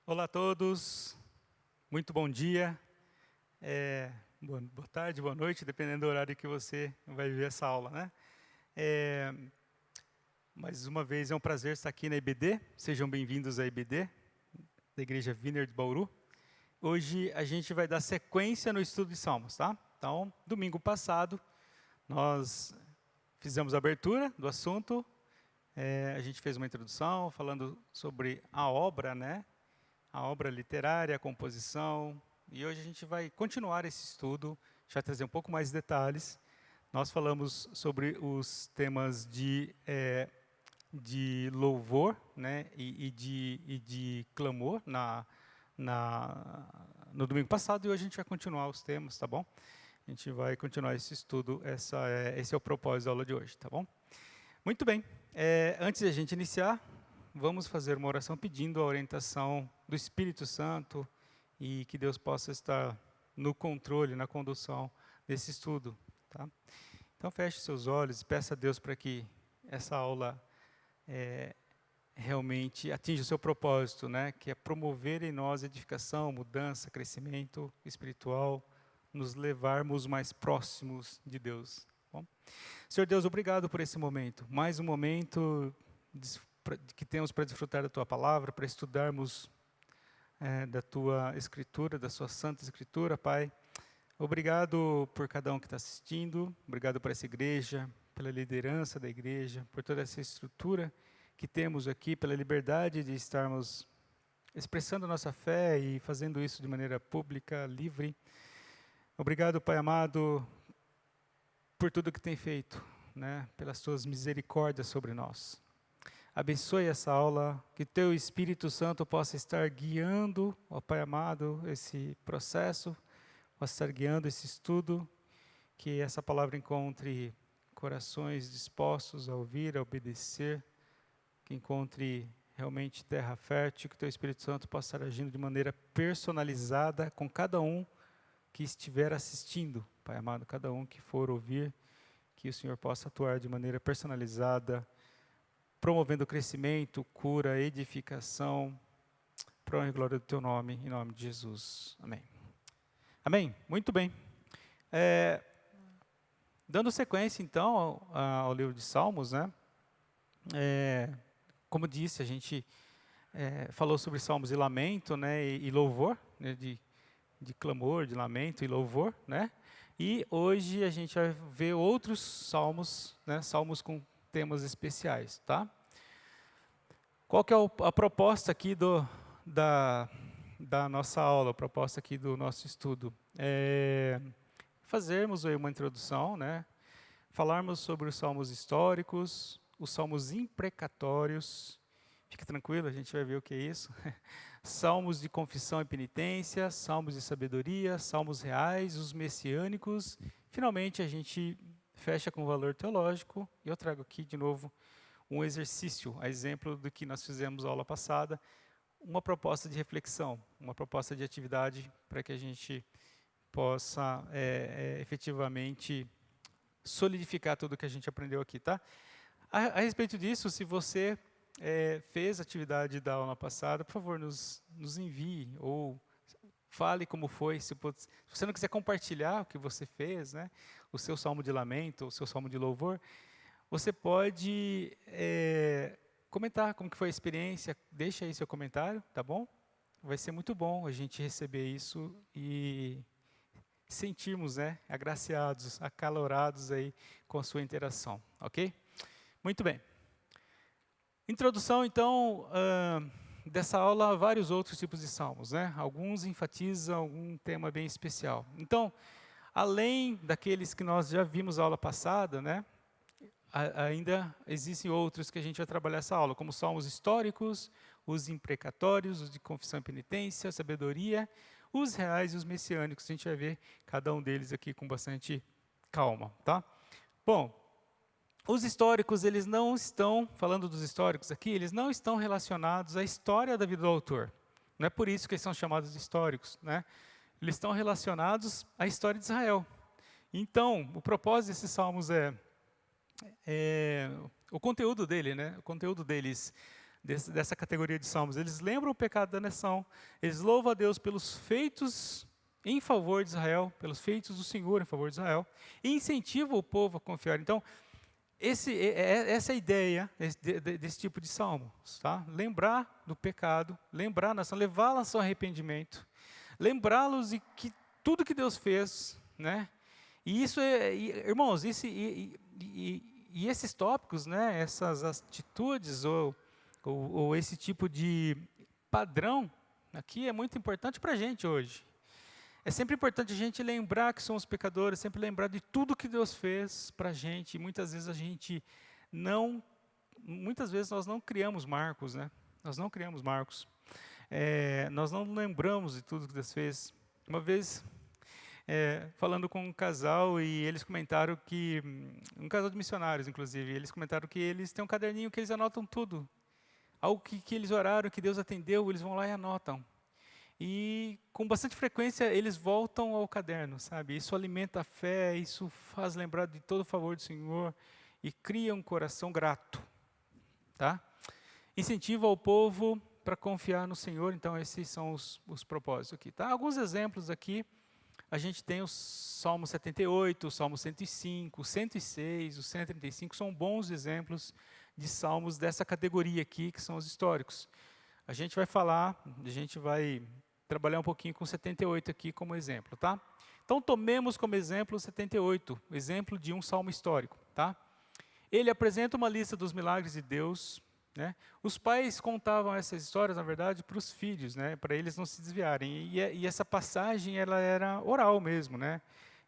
Olá a todos, muito bom dia, boa tarde, boa noite, dependendo do horário que você vai ver essa aula, né? Mais uma vez é um prazer estar aqui na IBD, sejam bem-vindos à IBD, da Igreja Vineyard de Bauru. Hoje a gente vai dar sequência no estudo de Salmos, tá? Então, domingo passado, nós fizemos a abertura do assunto, a gente fez uma introdução falando sobre a obra, né? A obra literária, a composição, e hoje a gente vai continuar esse estudo, a gente vai trazer um pouco mais de detalhes. Nós falamos sobre os temas de louvor, né, e de clamor no domingo passado, e hoje a gente vai continuar os temas, tá bom? A gente vai continuar esse estudo, esse é o propósito da aula de hoje, tá bom? Muito bem, antes de a gente iniciar, vamos fazer uma oração pedindo a orientação do Espírito Santo e que Deus possa estar no controle, na condução desse estudo. Tá? Então feche seus olhos e peça a Deus para que essa aula realmente atinja o seu propósito, né? Que é promover em nós edificação, mudança, crescimento espiritual, nos levarmos mais próximos de Deus. Bom? Senhor Deus, obrigado por esse momento. Mais um momento que temos para desfrutar da Tua palavra, para estudarmos da Tua Escritura, da Sua Santa Escritura, Pai. Obrigado por cada um que está assistindo, obrigado por essa igreja, pela liderança da igreja, por toda essa estrutura que temos aqui, pela liberdade de estarmos expressando nossa fé e fazendo isso de maneira pública, livre. Obrigado, Pai amado, por tudo que tem feito, né, pelas Tuas misericórdias sobre nós. Abençoe essa aula, que Teu Espírito Santo possa estar guiando, ó Pai amado, esse processo, possa estar guiando esse estudo, que essa palavra encontre corações dispostos a ouvir, a obedecer, que encontre realmente terra fértil, que Teu Espírito Santo possa estar agindo de maneira personalizada com cada um que estiver assistindo, Pai amado, cada um que for ouvir, que o Senhor possa atuar de maneira personalizada, promovendo crescimento, cura, edificação, para a honra e glória do Teu nome, em nome de Jesus. Amém. Amém? Muito bem. Dando sequência, então, ao livro de Salmos, né? Como disse, a gente falou sobre salmos de lamento, né, e louvor, né, de clamor, de lamento e louvor, né? E hoje a gente vai ver outros salmos, né, salmos com temas especiais, tá? Qual que é a proposta aqui da nossa aula, a proposta aqui do nosso estudo? Fazermos aí uma introdução, né? Falarmos sobre os salmos históricos, os salmos imprecatórios. Fique tranquilo, a gente vai ver o que é isso. Salmos de confissão e penitência, salmos de sabedoria, salmos reais, os messiânicos. Finalmente, a gente fecha com o valor teológico. E eu trago aqui, de novo, um exercício, a exemplo do que nós fizemos na aula passada, uma proposta de reflexão, uma proposta de atividade para que a gente possa efetivamente solidificar tudo que a gente aprendeu aqui, tá? A respeito disso, se você fez a atividade da aula passada, por favor, nos envie ou fale como foi. Se você não quiser compartilhar o que você fez, né, o seu salmo de lamento, o seu salmo de louvor, você pode comentar como que foi a experiência, deixa aí seu comentário, tá bom? Vai ser muito bom a gente receber isso e sentirmos, né, agraciados, acalorados aí com a sua interação, ok? Muito bem. Introdução, então, dessa aula a vários outros tipos de salmos, né? Alguns enfatizam algum tema bem especial. Então, além daqueles que nós já vimos na aula passada, né? Ainda existem outros que a gente vai trabalhar essa aula, como salmos históricos, os imprecatórios, os de confissão e penitência, sabedoria, os reais e os messiânicos. A gente vai ver cada um deles aqui com bastante calma, tá? Bom, os históricos, eles não estão, falando dos históricos aqui, eles não estão relacionados à história da vida do autor. Não é por isso que eles são chamados de históricos, né? Eles estão relacionados à história de Israel. Então, o propósito desses salmos o conteúdo dele, né? O conteúdo deles dessa categoria de salmos. Eles lembram o pecado da nação, eles louvam a Deus pelos feitos em favor de Israel, pelos feitos do Senhor em favor de Israel, e incentivam o povo a confiar. Então, essa é a ideia desse tipo de salmo, tá? Lembrar do pecado, lembrar a nação, levá-la ao arrependimento, lembrá-los de que tudo que Deus fez, né? E isso irmãos, esses tópicos, né? Essas atitudes ou esse tipo de padrão aqui é muito importante para a gente hoje. É sempre importante a gente lembrar que somos pecadores, sempre lembrar de tudo que Deus fez para a gente. E muitas vezes nós não criamos marcos, né? Nós não criamos marcos. Nós não lembramos de tudo que Deus fez. Uma vez, falando com um casal, e eles comentaram que, um casal de missionários, inclusive, eles comentaram que eles têm um caderninho que eles anotam tudo. Algo que eles oraram, que Deus atendeu, eles vão lá e anotam. E com bastante frequência eles voltam ao caderno, sabe? Isso alimenta a fé, isso faz lembrar de todo o favor do Senhor e cria um coração grato, tá? Incentiva o povo para confiar no Senhor, então esses são os propósitos aqui, tá? Alguns exemplos aqui, a gente tem o Salmo 78, o Salmo 105, o 106, o 135, são bons exemplos de salmos dessa categoria aqui, que são os históricos. A gente vai trabalhar um pouquinho com 78 aqui como exemplo, tá? Então, tomemos como exemplo o 78, exemplo de um salmo histórico, tá? Ele apresenta uma lista dos milagres de Deus, né? Os pais contavam essas histórias, na verdade, para os filhos, né? Para eles não se desviarem. E essa passagem, ela era oral mesmo, né?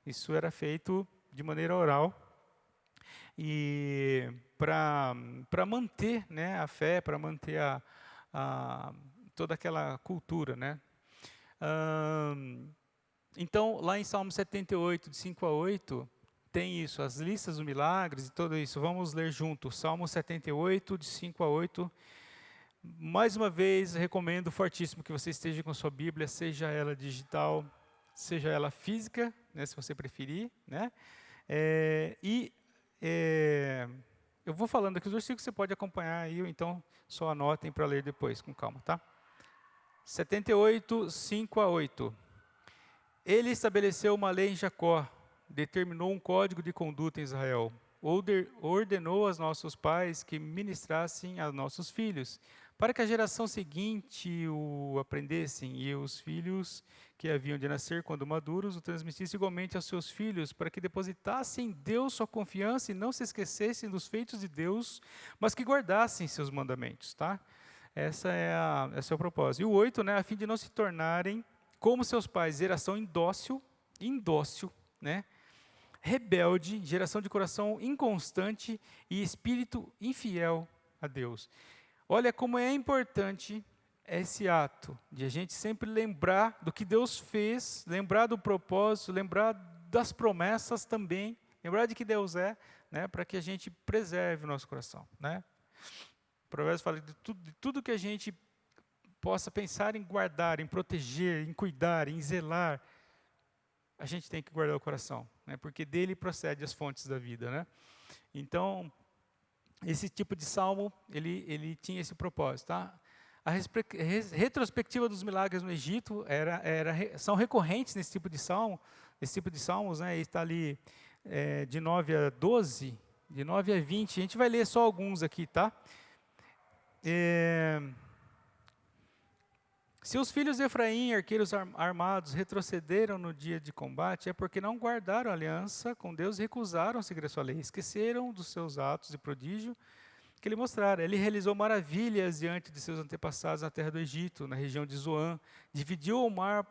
Isso era feito de maneira oral. E para manter, né, a fé, para manter toda aquela cultura, né? Então, lá em Salmo 78, de 5 a 8, tem isso, as listas dos milagres e tudo isso. Vamos ler junto, Salmo 78, de 5 a 8. Mais uma vez, recomendo fortíssimo que você esteja com sua Bíblia, seja ela digital, seja ela física, né, se você preferir, né? Eu vou falando aqui os versículos, você pode acompanhar aí, ou então só anotem para ler depois, com calma, tá? 78, 5 a 8. Ele estabeleceu uma lei em Jacó, determinou um código de conduta em Israel, ordenou aos nossos pais que ministrassem a nossos filhos, para que a geração seguinte o aprendessem, e os filhos que haviam de nascer quando maduros o transmitissem igualmente aos seus filhos, para que depositassem em Deus sua confiança e não se esquecessem dos feitos de Deus, mas que guardassem seus mandamentos, tá? Esse é o propósito. E o 8, né, a fim de não se tornarem como seus pais, geração indócil, né? Rebelde, geração de coração inconstante e espírito infiel a Deus. Olha como é importante esse ato de a gente sempre lembrar do que Deus fez, lembrar do propósito, lembrar das promessas também, lembrar de que Deus é, né, para que a gente preserve o nosso coração, né? O Provérbios fala de tudo que a gente possa pensar em guardar, em proteger, em cuidar, em zelar, a gente tem que guardar o coração, né? Porque dele procede as fontes da vida, né? Então, esse tipo de salmo, ele tinha esse propósito, tá? A retrospectiva dos milagres no Egito são recorrentes nesse tipo de salmos, né? Está ali de 9 a 12, de 9 a 20. A gente vai ler só alguns aqui, tá? Se os filhos de Efraim, arqueiros armados, retrocederam no dia de combate, é porque não guardaram a aliança com Deus e recusaram seguir a sua lei. Esqueceram dos seus atos de prodígio que ele mostrara. Ele realizou maravilhas diante de seus antepassados na terra do Egito, na região de Zoan. Dividiu o mar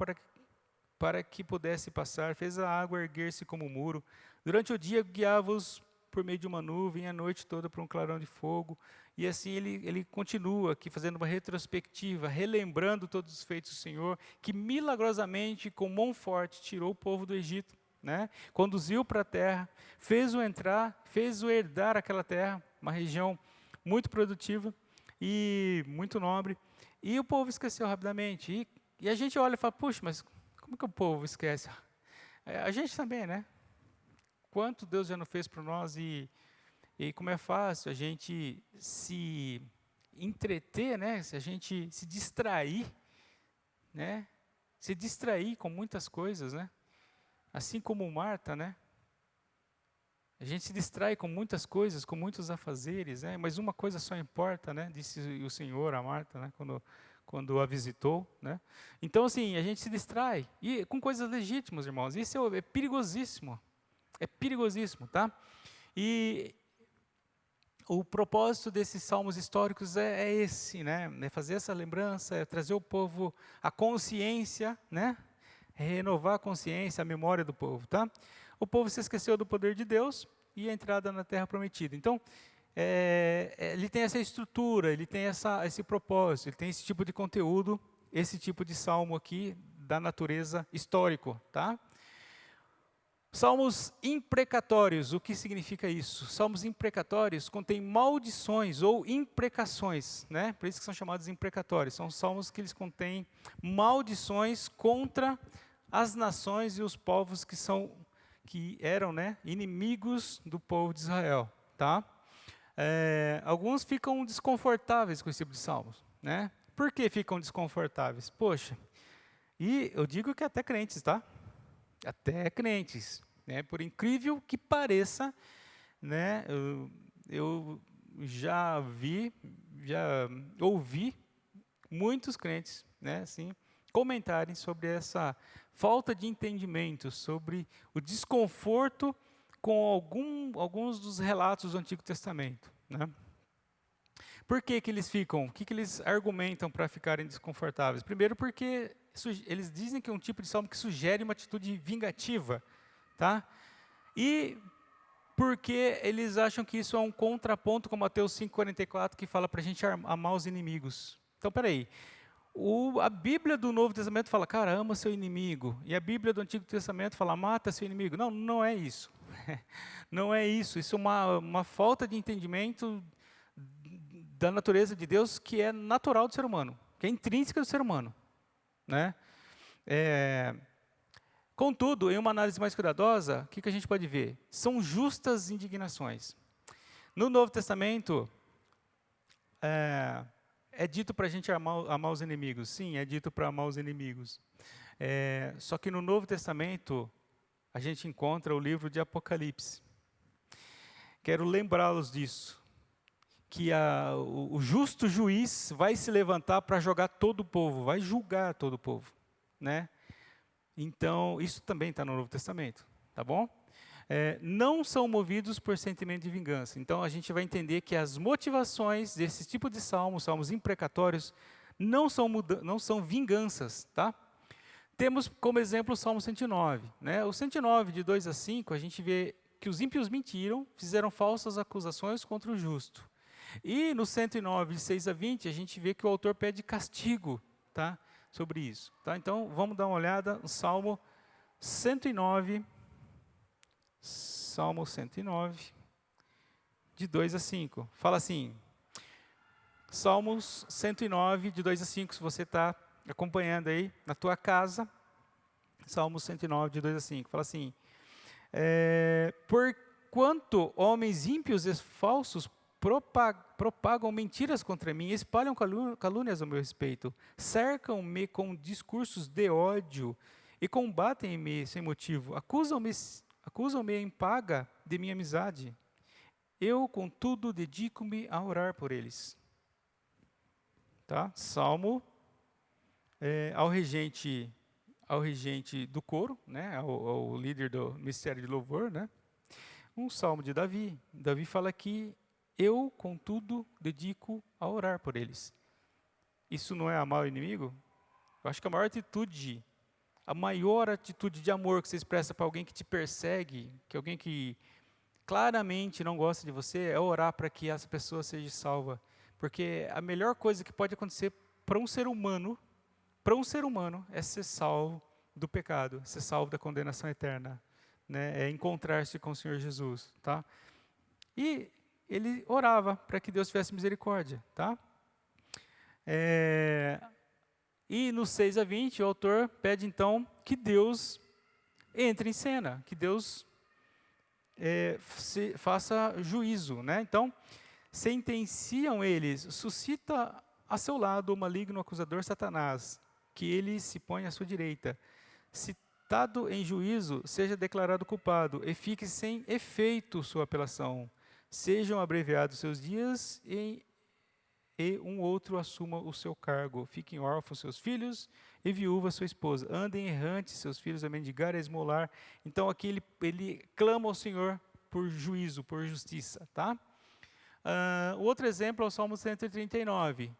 para que pudesse passar, fez a água erguer-se como um muro. Durante o dia guiava-os por meio de uma nuvem, a noite toda por um clarão de fogo. E assim ele continua aqui fazendo uma retrospectiva, relembrando todos os feitos do Senhor, que milagrosamente, com mão forte, tirou o povo do Egito, né? Conduziu para a terra, fez-o entrar, fez-o herdar aquela terra, uma região muito produtiva e muito nobre. E o povo esqueceu rapidamente. E a gente olha e fala, puxa, mas como que o povo esquece? A gente também, né? Quanto Deus já não fez por nós e como é fácil a gente se entreter, né? Se a gente se distrair, né? Se distrair com muitas coisas, né? Assim como Marta, né? A gente se distrai com muitas coisas, com muitos afazeres, né? Mas uma coisa só importa, né? Disse o Senhor a Marta, né? Quando a visitou, né? Então, assim, a gente se distrai e com coisas legítimas, irmãos. Isso é perigosíssimo, tá? E o propósito desses salmos históricos é esse, né? É fazer essa lembrança, é trazer o povo à consciência, né? É renovar a consciência, a memória do povo, tá? O povo se esqueceu do poder de Deus e a entrada na Terra Prometida. Então, ele tem essa estrutura, ele tem esse propósito, ele tem esse tipo de conteúdo, esse tipo de salmo aqui da natureza histórico, tá? Salmos imprecatórios, o que significa isso? Salmos imprecatórios contêm maldições ou imprecações, né? Por isso que são chamados imprecatórios. São salmos que eles contêm maldições contra as nações e os povos que eram, né, inimigos do povo de Israel, tá? Alguns ficam desconfortáveis com esse tipo de salmos, né? Por que ficam desconfortáveis? Poxa, e eu digo que até crentes, tá? Até crentes, né? Por incrível que pareça, né? Eu já ouvi muitos crentes, né? Assim, comentarem sobre essa falta de entendimento, sobre o desconforto com alguns dos relatos do Antigo Testamento, né? Por que eles ficam? O que eles argumentam para ficarem desconfortáveis? Primeiro, porque eles dizem que é um tipo de salmo que sugere uma atitude vingativa, tá? E porque eles acham que isso é um contraponto com Mateus 5,44, que fala para a gente amar os inimigos. Então, peraí. A Bíblia do Novo Testamento fala, cara, ama seu inimigo. E a Bíblia do Antigo Testamento fala, mata seu inimigo. Não, não é isso. Não é isso. Isso é uma falta de entendimento da natureza de Deus que é natural do ser humano, que é intrínseca do ser humano, né? Contudo, em uma análise mais cuidadosa, o que a gente pode ver? São justas indignações. No Novo Testamento, é dito para a gente amar os inimigos. Sim, é dito para amar os inimigos. Só que no Novo Testamento, a gente encontra o livro de Apocalipse. Quero lembrá-los disso. Que o justo juiz vai se levantar para jogar todo o povo, vai julgar todo o povo, né? Então, isso também está no Novo Testamento, tá bom? Não são movidos por sentimento de vingança. Então, a gente vai entender que as motivações desse tipo de salmos imprecatórios, não são vinganças, tá? Temos como exemplo o Salmo 109, né? O 109, de 2 a 5, a gente vê que os ímpios mentiram, fizeram falsas acusações contra o justo. E no 109, de 6 a 20, a gente vê que o autor pede castigo, tá, sobre isso. Tá? Então, vamos dar uma olhada no Salmo 109, de 2 a 5. Fala assim, Salmos 109, de 2 a 5, se você está acompanhando aí na tua casa, Salmos 109, de 2 a 5. Fala assim, porquanto homens ímpios e falsos propagam mentiras contra mim, espalham calúnias ao meu respeito, cercam-me com discursos de ódio e combatem-me sem motivo, acusam-me em paga de minha amizade. Eu, contudo, dedico-me a orar por eles. Tá? Salmo ao regente do coro, né? ao líder do ministério de louvor, né? Um salmo de Davi. Davi fala que eu, contudo, dedico a orar por eles. Isso não é amar o inimigo? Eu acho que a maior atitude de amor que você expressa para alguém que te persegue, que alguém que claramente não gosta de você, é orar para que essa pessoa seja salva. Porque a melhor coisa que pode acontecer para um ser humano, é ser salvo do pecado, ser salvo da condenação eterna, né? É encontrar-se com o Senhor Jesus, tá? E ele orava para que Deus tivesse misericórdia, tá? E no 6 a 20, o autor pede então que Deus entre em cena, que Deus faça juízo, né? Então, Sentenciam eles, suscita a seu lado o maligno acusador Satanás, que ele se põe à sua direita. Citado em juízo, seja declarado culpado, e fique sem efeito sua apelação. Sejam abreviados seus dias e um outro assuma o seu cargo. Fiquem órfãos seus filhos e viúva sua esposa. Andem errantes seus filhos a mendigar e a esmolar. Então aqui ele clama ao Senhor por juízo, por justiça, tá? O outro exemplo é o Salmo 139.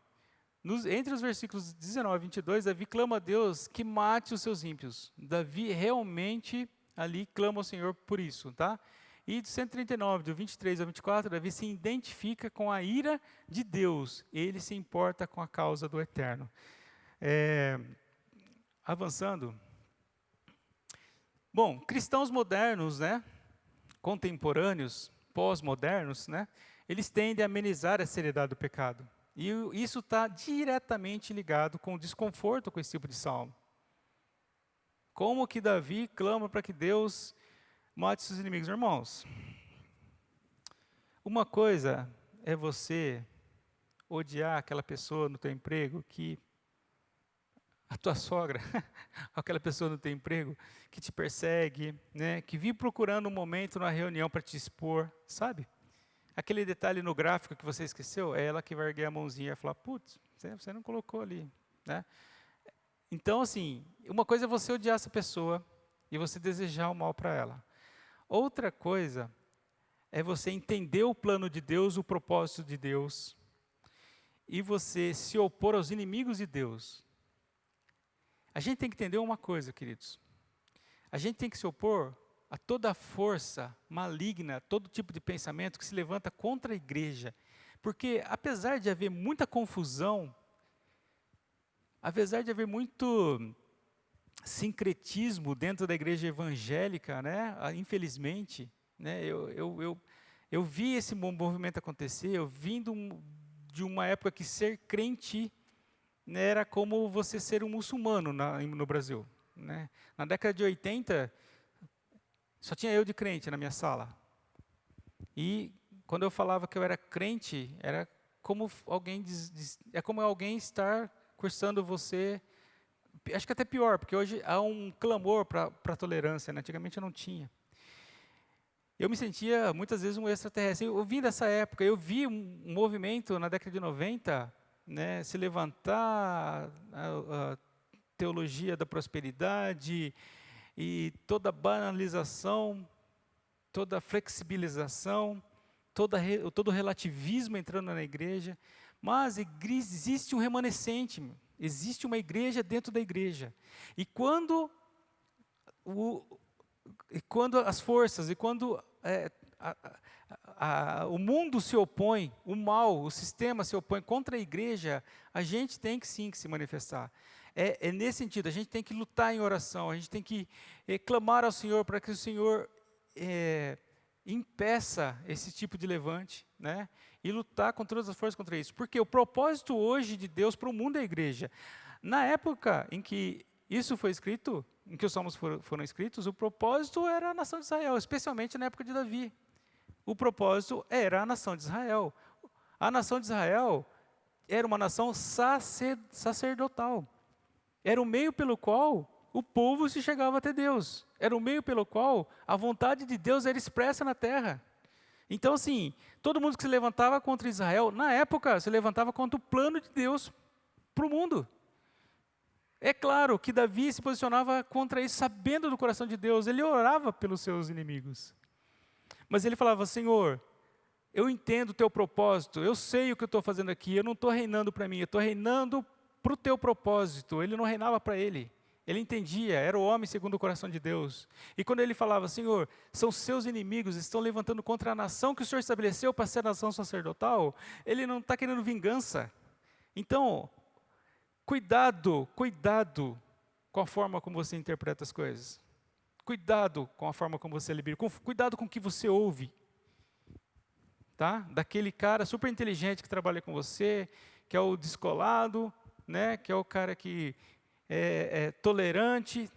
Entre os versículos 19 e 22, Davi clama a Deus que mate os seus ímpios. Davi realmente ali clama ao Senhor por isso, tá? E do 139, do 23 ao 24, Davi se identifica com a ira de Deus. Ele se importa com a causa do Eterno. Avançando. Bom, cristãos modernos, né, contemporâneos, pós-modernos, né, eles tendem a amenizar a seriedade do pecado. E isso está diretamente ligado com o desconforto com esse tipo de salmo. Como que Davi clama para que Deus mate seus inimigos? Irmãos, uma coisa é você odiar aquela pessoa no teu emprego que a tua sogra, aquela pessoa no teu emprego que te persegue, né, que vive procurando um momento na reunião para te expor, sabe? Aquele detalhe no gráfico que você esqueceu, é ela que vai erguer a mãozinha e falar, putz, você não colocou ali, né? Então, assim, uma coisa é você odiar essa pessoa e você desejar o mal para ela. Outra coisa é você entender o plano de Deus, o propósito de Deus, e você se opor aos inimigos de Deus. A gente tem que entender uma coisa, queridos. A gente tem que se opor a toda força maligna, todo tipo de pensamento que se levanta contra a igreja. Porque, apesar de haver muita confusão, apesar de haver muito sincretismo dentro da igreja evangélica, né, infelizmente, né, eu vi esse movimento acontecer, eu vim de uma época que ser crente, né, era como você ser um muçulmano no Brasil. Né? Na década de 80, só tinha eu de crente na minha sala. E quando eu falava que eu era crente, era como alguém estar cursando você. Acho que até pior, porque hoje há um clamor para a tolerância, né? Antigamente eu não tinha. Eu me sentia muitas vezes um extraterrestre. Eu vim dessa época, eu vi um movimento na década de 90, né, se levantar a teologia da prosperidade e toda a banalização, toda a flexibilização, todo o relativismo entrando na igreja. Mas existe um remanescente, existe uma igreja dentro da igreja. E quando as forças, quando o mundo se opõe, o mal, o sistema se opõe contra a igreja, a gente tem que sim que se manifestar. É nesse sentido, a gente tem que lutar em oração, a gente tem que clamar ao Senhor para que o Senhor impeça esse tipo de levante, né? E lutar com todas as forças contra isso. Porque o propósito hoje de Deus para o mundo é a igreja. Na época em que isso foi escrito, em que os salmos foram escritos, o propósito era a nação de Israel, especialmente na época de Davi. O propósito era a nação de Israel. A nação de Israel era uma nação sacerdotal. Era o meio pelo qual o povo se chegava até Deus. Era o meio pelo qual a vontade de Deus era expressa na terra. Então, assim, todo mundo que se levantava contra Israel, na época, se levantava contra o plano de Deus para o mundo. É claro que Davi se posicionava contra isso, sabendo do coração de Deus. Ele orava pelos seus inimigos. Mas ele falava, Senhor, eu entendo o teu propósito, eu sei o que eu estou fazendo aqui, eu não estou reinando para mim, eu estou reinando para o teu propósito. Ele não reinava para ele. Ele entendia, era o homem segundo o coração de Deus. E quando ele falava, Senhor, são seus inimigos, estão levantando contra a nação que o Senhor estabeleceu para ser a nação sacerdotal, ele não está querendo vingança. Então, cuidado com a forma como você interpreta as coisas. Cuidado com a forma como você libera. Cuidado com o que você ouve. Tá? Daquele cara super inteligente que trabalha com você, que é o descolado, né? Que é o cara que é tolerante,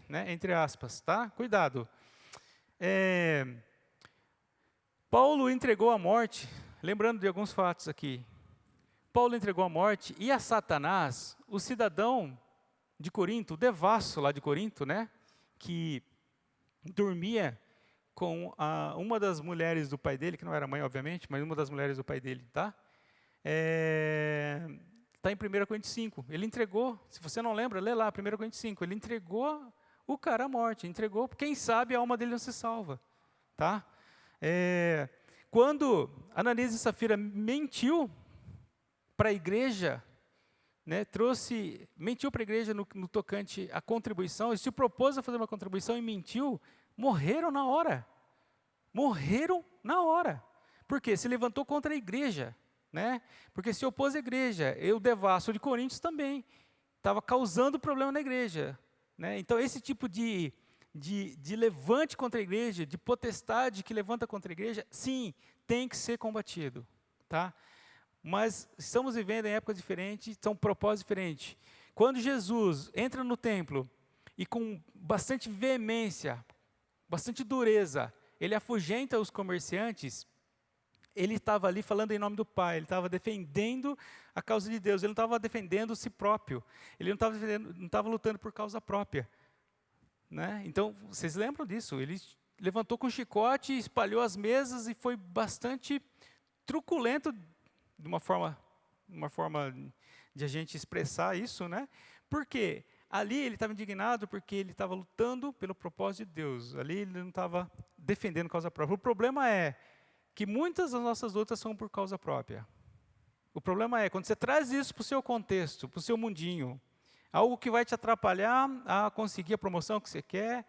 né? Entre aspas, tá? Cuidado. Paulo entregou à morte, lembrando de alguns fatos aqui. Paulo entregou à morte e a Satanás, o cidadão de Corinto, o devasso lá de Corinto, né, que dormia com uma das mulheres do pai dele, que não era mãe, obviamente, mas uma das mulheres do pai dele, tá? Está em 1 Coríntios 5. Ele entregou, se você não lembra, lê lá, 1 Coríntios 5. Ele entregou o cara à morte, entregou, quem sabe a alma dele não se salva, tá? Quando Ananias e Safira mentiu para a igreja, né, mentiu para a igreja no tocante à contribuição, ele se propôs a fazer uma contribuição e mentiu, morreram na hora. Morreram na hora. Por quê? Se levantou contra a igreja, né? Porque se opôs à igreja. O devasso de Coríntios também estava causando problema na igreja, né? Então, esse tipo de levante contra a igreja, de potestade que levanta contra a igreja, sim, tem que ser combatido, tá? Mas estamos vivendo em épocas diferentes, são propósitos diferentes. Quando Jesus entra no templo e com bastante veemência, bastante dureza, ele afugenta os comerciantes, ele estava ali falando em nome do Pai, ele estava defendendo a causa de Deus, ele não estava defendendo si próprio, ele não estava lutando por causa própria, né? Então, vocês lembram disso? Ele levantou com o chicote, espalhou as mesas e foi bastante truculento, de uma forma de a gente expressar isso, né? Por quê? Ali ele estava indignado porque ele estava lutando pelo propósito de Deus. Ali ele não estava defendendo causa própria. O problema é que muitas das nossas lutas são por causa própria. O problema é quando você traz isso para o seu contexto, para o seu mundinho, algo que vai te atrapalhar a conseguir a promoção que você quer,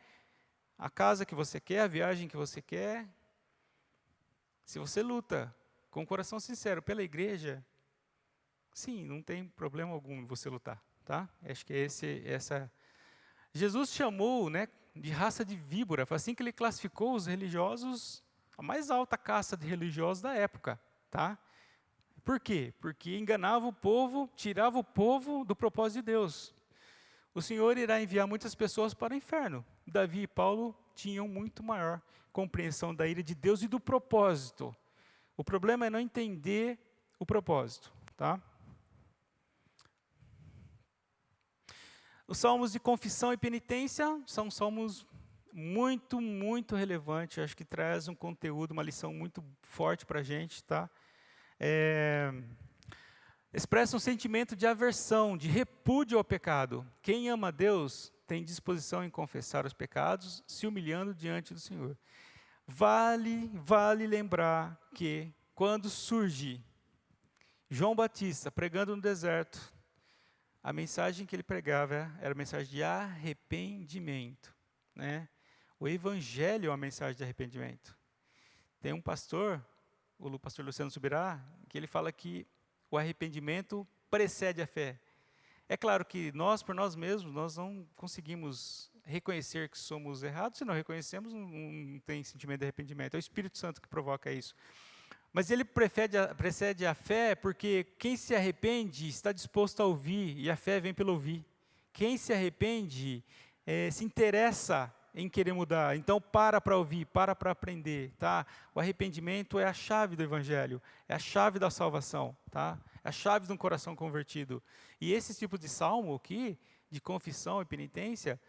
a casa que você quer, a viagem que você quer. Se você luta com o coração sincero pela igreja, sim, não tem problema algum você lutar, tá? Acho que essa. Jesus chamou, né, de raça de víbora, foi assim que ele classificou os religiosos, a mais alta casta de religiosos da época, tá? Por quê? Porque enganava o povo, tirava o povo do propósito de Deus. O Senhor irá enviar muitas pessoas para o inferno. Davi e Paulo tinham muito maior compreensão da ira de Deus e do propósito. O problema é não entender o propósito, tá? Os salmos de confissão e penitência são salmos muito, muito relevantes. Acho que traz um conteúdo, uma lição muito forte para a gente, tá? Expressa um sentimento de aversão, de repúdio ao pecado. Quem ama a Deus tem disposição em confessar os pecados, se humilhando diante do Senhor. Vale lembrar que quando surge João Batista pregando no deserto, a mensagem que ele pregava era a mensagem de arrependimento, né? O evangelho é uma mensagem de arrependimento. Tem um pastor, o pastor Luciano Subirá, que ele fala que o arrependimento precede a fé. É claro que nós, por nós mesmos, nós não conseguimos reconhecer que somos errados. Se não reconhecemos, não tem sentimento de arrependimento. É o Espírito Santo que provoca isso. Mas ele precede a fé porque quem se arrepende está disposto a ouvir, e a fé vem pelo ouvir. Quem se arrepende se interessa em querer mudar, então para ouvir, para aprender, tá? O arrependimento é a chave do evangelho, é a chave da salvação, tá? É a chave de um coração convertido. E esse tipo de salmo aqui, de confissão e penitência,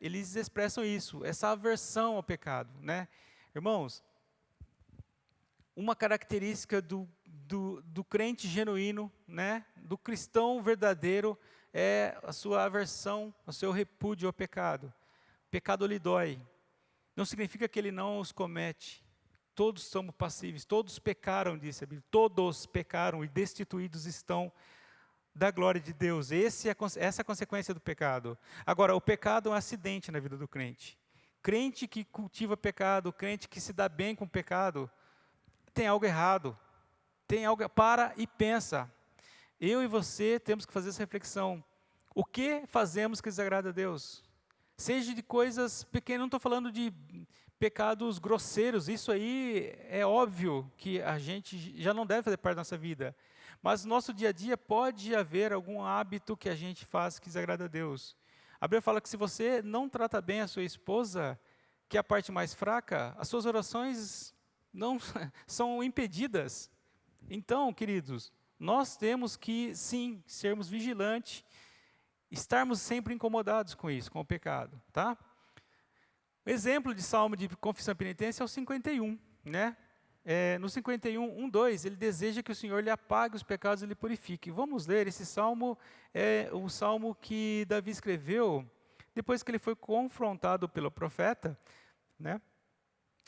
eles expressam isso, essa aversão ao pecado, né? Irmãos, uma característica do crente genuíno, né? Do cristão verdadeiro, é a sua aversão, o seu repúdio ao pecado. Pecado lhe dói. Não significa que ele não os comete. Todos somos passíveis, todos pecaram, disse a Bíblia. Todos pecaram e destituídos estão da glória de Deus. Essa é a consequência do pecado. Agora, o pecado é um acidente na vida do crente. Crente que cultiva pecado, crente que se dá bem com o pecado, tem algo errado. Tem algo, para e pensa. Eu e você temos que fazer essa reflexão. O que fazemos que desagrada a Deus? Seja de coisas pequenas, não estou falando de pecados grosseiros, isso aí é óbvio que a gente já não deve fazer parte da nossa vida. Mas no nosso dia a dia pode haver algum hábito que a gente faz que desagrada a Deus. A Bíblia fala que se você não trata bem a sua esposa, que é a parte mais fraca, as suas orações não são impedidas. Então, queridos, nós temos que, sim, sermos vigilantes, estarmos sempre incomodados com isso, com o pecado, tá? O exemplo de salmo de confissão e penitência é o 51, né? No 51, 2, ele deseja que o Senhor lhe apague os pecados e lhe purifique. Vamos ler, esse salmo é o salmo que Davi escreveu depois que ele foi confrontado pelo profeta, né?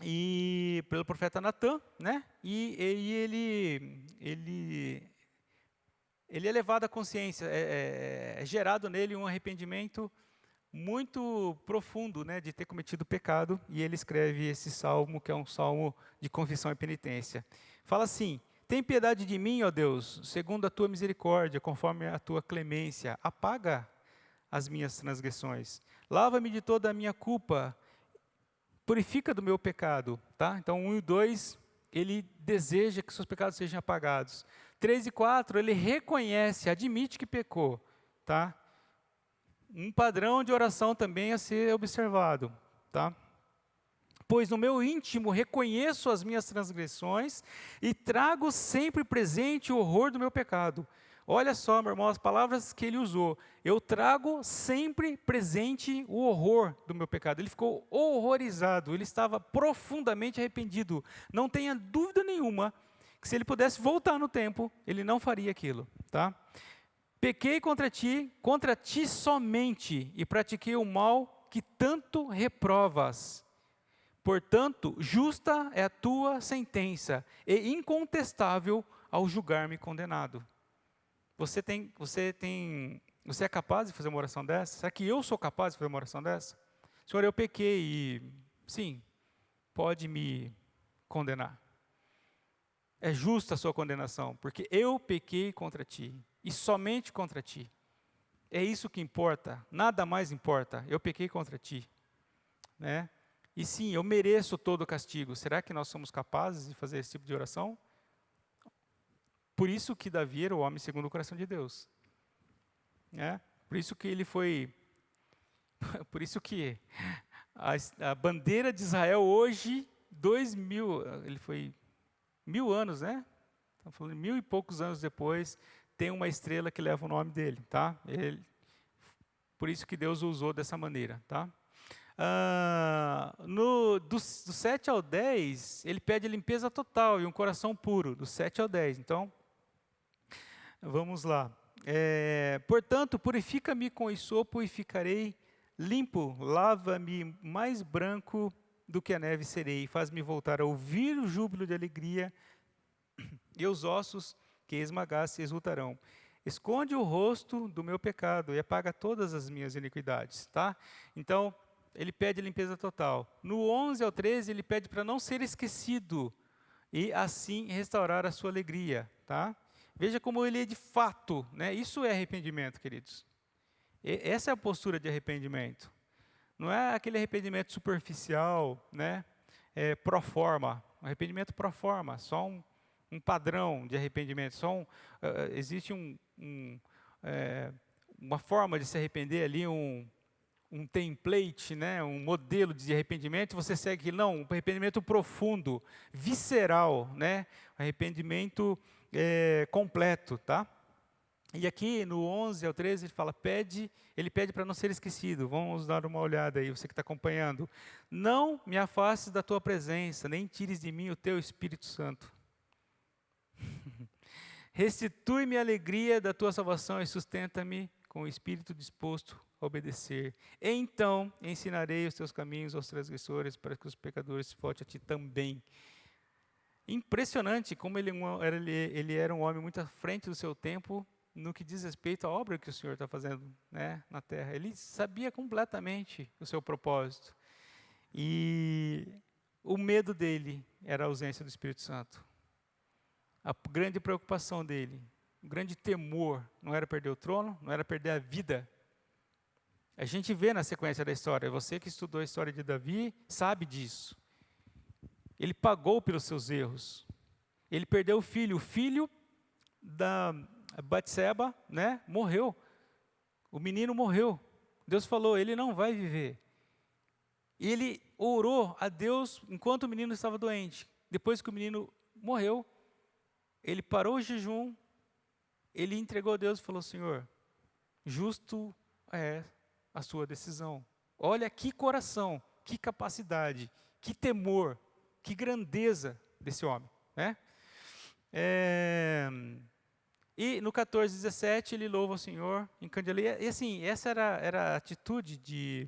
E pelo profeta Natã, né? E ele é levado à consciência, é gerado nele um arrependimento muito profundo, né, de ter cometido pecado, e ele escreve esse salmo, que é um salmo de confissão e penitência. Fala assim: tem piedade de mim, ó Deus, segundo a tua misericórdia, conforme a tua clemência, apaga as minhas transgressões, lava-me de toda a minha culpa, purifica do meu pecado, tá? Então 1 e 2, ele deseja que seus pecados sejam apagados. 3 e 4, ele reconhece, admite que pecou, tá? Um padrão de oração também a ser observado, tá? Pois no meu íntimo reconheço as minhas transgressões e trago sempre presente o horror do meu pecado. Olha só, meu irmão, as palavras que ele usou. Eu trago sempre presente o horror do meu pecado. Ele ficou horrorizado, ele estava profundamente arrependido. Não tenha dúvida nenhuma que se ele pudesse voltar no tempo, ele não faria aquilo, tá? Pequei contra ti somente, e pratiquei o mal que tanto reprovas. Portanto, justa é a tua sentença, e incontestável ao julgar-me condenado. Você é capaz de fazer uma oração dessa? Será que eu sou capaz de fazer uma oração dessa? Senhor, eu pequei e, sim, pode me condenar. É justa a sua condenação, porque eu pequei contra ti. E somente contra ti. É isso que importa, nada mais importa. Eu pequei contra ti, né? E sim, eu mereço todo o castigo. Será que nós somos capazes de fazer esse tipo de oração? Por isso que Davi era o homem segundo o coração de Deus, né? Por isso que ele foi, por isso que a bandeira de Israel hoje, 2000, ele foi 1000 anos, né? Estamos falando de 1000 e poucos anos depois, tem uma estrela que leva o nome dele, tá? Por isso que Deus o usou dessa maneira, tá? Do 7 ao 10, ele pede limpeza total e um coração puro, do 7 ao 10. Então, vamos lá. Portanto, purifica-me com esopo e ficarei limpo, lava-me mais branco do que a neve serei, faz-me voltar a ouvir o júbilo de alegria, e os ossos que esmagasse exultarão. Esconde o rosto do meu pecado e apaga todas as minhas iniquidades, tá? Então, ele pede limpeza total. No 11 ao 13, ele pede para não ser esquecido e assim restaurar a sua alegria, tá? Veja como ele é de fato, né? Isso é arrependimento, queridos. Essa é a postura de arrependimento. Não é aquele arrependimento superficial, né? Pro forma, arrependimento pro forma, só um padrão de arrependimento, existe uma forma de se arrepender ali, um template, né, um modelo de arrependimento, você segue aquilo. Não, um arrependimento profundo, visceral, né, arrependimento completo, tá? E aqui no 11 ao 13 ele fala, ele pede para não ser esquecido. Vamos dar uma olhada aí, você que está acompanhando. Não me afastes da tua presença, nem tires de mim o teu Espírito Santo. Restitui-me a alegria da tua salvação e sustenta-me com o espírito disposto a obedecer. Então ensinarei os teus caminhos aos transgressores, para que os pecadores se voltem a ti também. Impressionante como ele era um homem muito à frente do seu tempo, no que diz respeito à obra que o Senhor está fazendo, né, na terra. Ele sabia completamente o seu propósito. E o medo dele era a ausência do Espírito Santo. A grande preocupação dele, o grande temor, não era perder o trono, não era perder a vida. A gente vê na sequência da história, você que estudou a história de Davi, sabe disso. Ele pagou pelos seus erros. Ele perdeu o filho da Batseba, né, morreu. O menino morreu. Deus falou, ele não vai viver. E ele orou a Deus enquanto o menino estava doente. depois que o menino morreu, ele parou o jejum, ele entregou a Deus e falou: Senhor, justo é a sua decisão. Olha que coração, que capacidade, que temor, que grandeza desse homem, né? E no 14:17 ele louva o Senhor em Candeia. E assim, essa era a atitude de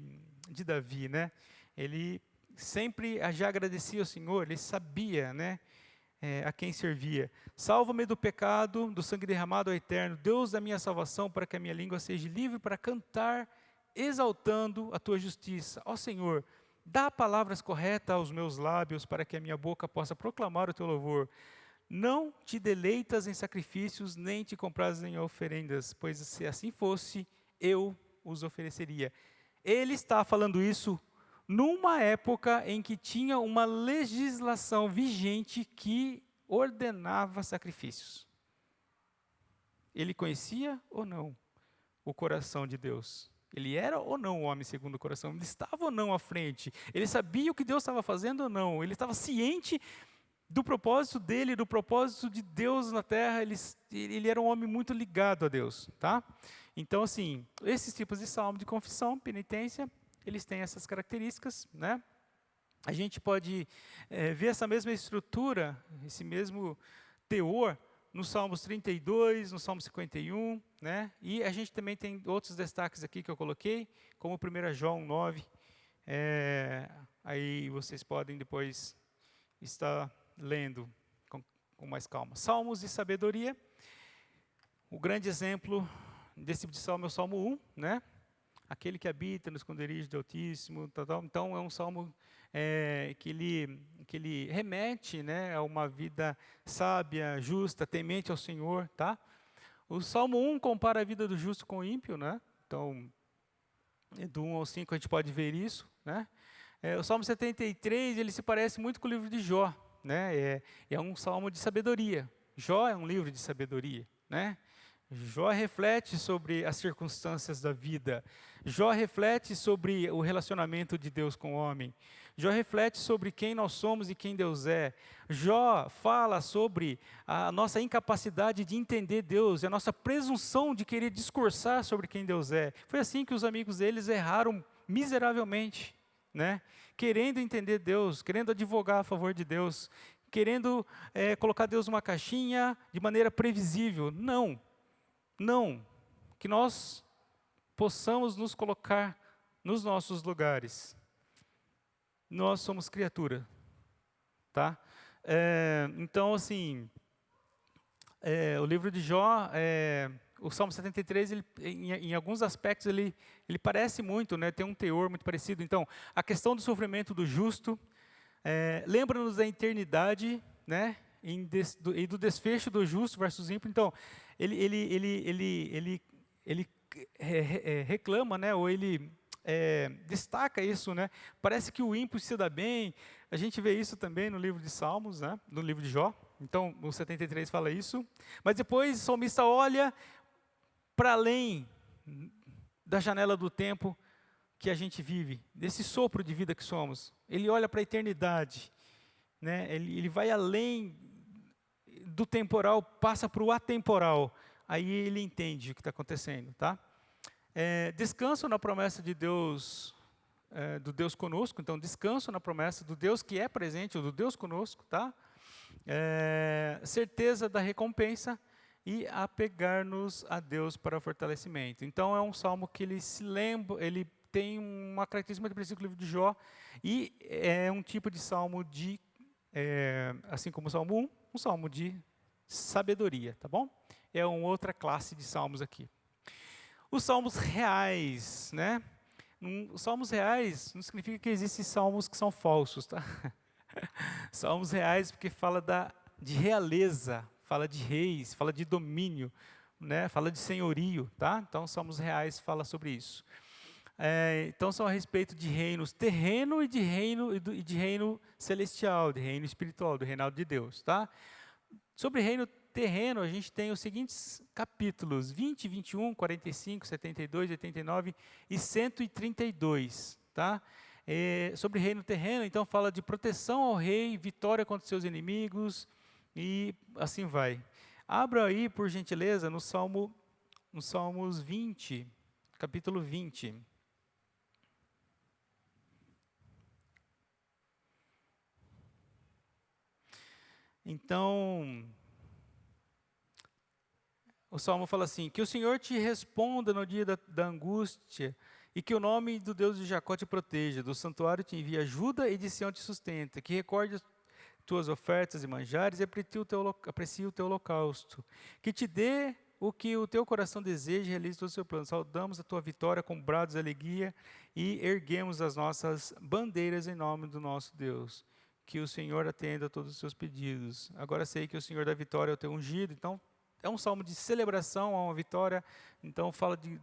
Davi, né? Ele sempre já agradecia ao Senhor, ele sabia, né, a quem servia. Salva-me do pecado, do sangue derramado ao Eterno, Deus da minha salvação, para que a minha língua seja livre para cantar, exaltando a tua justiça. Ó Senhor, dá palavras corretas aos meus lábios, para que a minha boca possa proclamar o teu louvor. Não te deleitas em sacrifícios, nem te comprazes em oferendas, pois se assim fosse, eu os ofereceria. Ele está falando isso numa época em que tinha uma legislação vigente que ordenava sacrifícios. Ele conhecia ou não o coração de Deus? Ele era ou não o homem segundo o coração? Ele estava ou não à frente? Ele sabia o que Deus estava fazendo ou não? Ele estava ciente do propósito dele, do propósito de Deus na terra. Ele era um homem muito ligado a Deus, tá? Então, assim, esses tipos de salmo de confissão, penitência, eles têm essas características, né? A gente pode ver essa mesma estrutura, esse mesmo teor, nos Salmos 32, no Salmo 51, né? E a gente também tem outros destaques aqui que eu coloquei, como 1 João 9. Aí vocês podem depois estar lendo com mais calma. Salmos de sabedoria. O grande exemplo desse tipo de salmo é o Salmo 1, né? Aquele que habita no esconderijo do Altíssimo, tal. Então é um salmo que ele remete, né, a uma vida sábia, justa, temente ao Senhor, tá? O Salmo 1 compara a vida do justo com o ímpio, né? Então, do 1 ao 5 a gente pode ver isso, né? O Salmo 73, ele se parece muito com o livro de Jó, né? É um salmo de sabedoria. Jó é um livro de sabedoria, né? Jó reflete sobre as circunstâncias da vida. Jó reflete sobre o relacionamento de Deus com o homem. Jó reflete sobre quem nós somos e quem Deus é. Jó fala sobre a nossa incapacidade de entender Deus e a nossa presunção de querer discursar sobre quem Deus é. Foi assim que os amigos deles erraram miseravelmente, né? Querendo entender Deus, querendo advogar a favor de Deus, querendo colocar Deus numa caixinha de maneira previsível. Não, que nós possamos nos colocar nos nossos lugares. Nós somos criatura, tá? Então, assim, o livro de Jó, o Salmo 73, em alguns aspectos, ele parece muito, né? Tem um teor muito parecido. Então, a questão do sofrimento do justo, lembra-nos da eternidade, né? E do desfecho do justo versus ímpio. Então, ele reclama, né? Ou ele destaca isso, né? Parece que o ímpio se dá bem. A gente vê isso também no livro de Salmos, né? No livro de Jó. Então, o 73 fala isso. Mas depois o salmista olha para além da janela do tempo que a gente vive, desse sopro de vida que somos. Ele olha para a eternidade, né? Ele vai além do temporal, passa para o atemporal. Aí ele entende o que está acontecendo, tá? Descanso na promessa de Deus, do Deus conosco. Então, descanso na promessa do Deus que é presente, ou do Deus conosco, tá? Certeza da recompensa e apegar-nos a Deus para o fortalecimento. Então, é um salmo que ele se lembra, ele tem uma característica muito parecida com o livro de Jó, e é um tipo de salmo de, assim como o Salmo 1, um salmo de sabedoria, tá bom? É uma outra classe de salmos aqui. Os salmos reais, né? Os salmos reais não significa que existem salmos que são falsos, tá? Salmos reais porque fala de realeza, fala de reis, fala de domínio, né? Fala de senhorio, tá? Então, salmos reais fala sobre isso. Então, são a respeito de reinos terreno e de reino celestial, de reino espiritual, do reinado de Deus, tá? Sobre reino terreno, a gente tem os seguintes capítulos: 20, 21, 45, 72, 89 e 132, tá? Sobre reino terreno, então fala de proteção ao rei, vitória contra seus inimigos e assim vai. Abra aí, por gentileza, no Salmos 20, capítulo 20. Então, o Salmo fala assim: que o Senhor te responda no dia da angústia, e que o nome do Deus de Jacó te proteja, do santuário te envie ajuda e de Sião te sustenta, que recorde as tuas ofertas e manjares e aprecie o teu holocausto, que te dê o que o teu coração deseja e realize todo o seu plano. Saudamos a tua vitória com brados de alegria e erguemos as nossas bandeiras em nome do nosso Deus. Que o Senhor atenda a todos os seus pedidos. Agora sei que o Senhor da vitória é o teu ungido, então é um salmo de celebração a uma vitória, então fala de,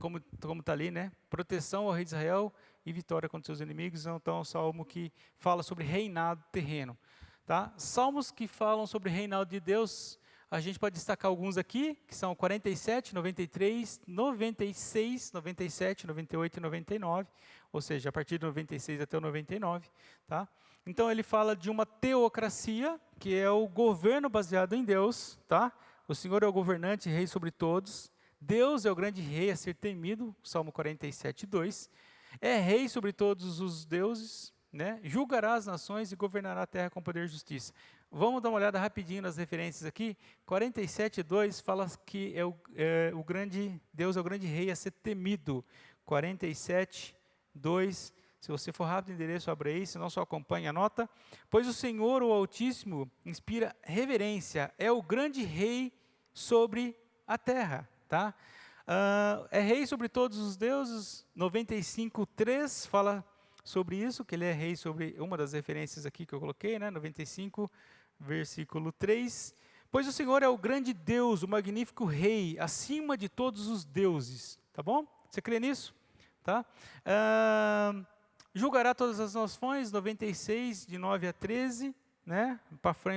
como está ali, né? Proteção ao rei de Israel e vitória contra seus inimigos. Então é um salmo que fala sobre reinado terreno. Tá? Salmos que falam sobre reinado de Deus, a gente pode destacar alguns aqui, que são 47, 93, 96, 97, 98 e 99, ou seja, a partir do 96 até o 99. Tá? Então ele fala de uma teocracia, que é o governo baseado em Deus. Tá? O Senhor é o governante e rei sobre todos. Deus é o grande rei a ser temido, Salmo 47, 2. É rei sobre todos os deuses, né? Julgará as nações e governará a terra com poder e justiça. Vamos dar uma olhada rapidinho nas referências aqui. 47, 2 fala que o grande Deus é o grande rei a ser temido. 47, 2. Se você for rápido, o endereço abre aí, senão só acompanha a nota. Pois o Senhor, o Altíssimo, inspira reverência, é o grande rei sobre a terra. Tá? É rei sobre todos os deuses. 95, 3 fala sobre isso, que ele é rei sobre uma das referências aqui que eu coloquei, né? 95, versículo 3. Pois o Senhor é o grande Deus, o magnífico rei, acima de todos os deuses. Tá bom? Você crê nisso? Tá? Julgará todas as nações, 96, de 9 a 13, né?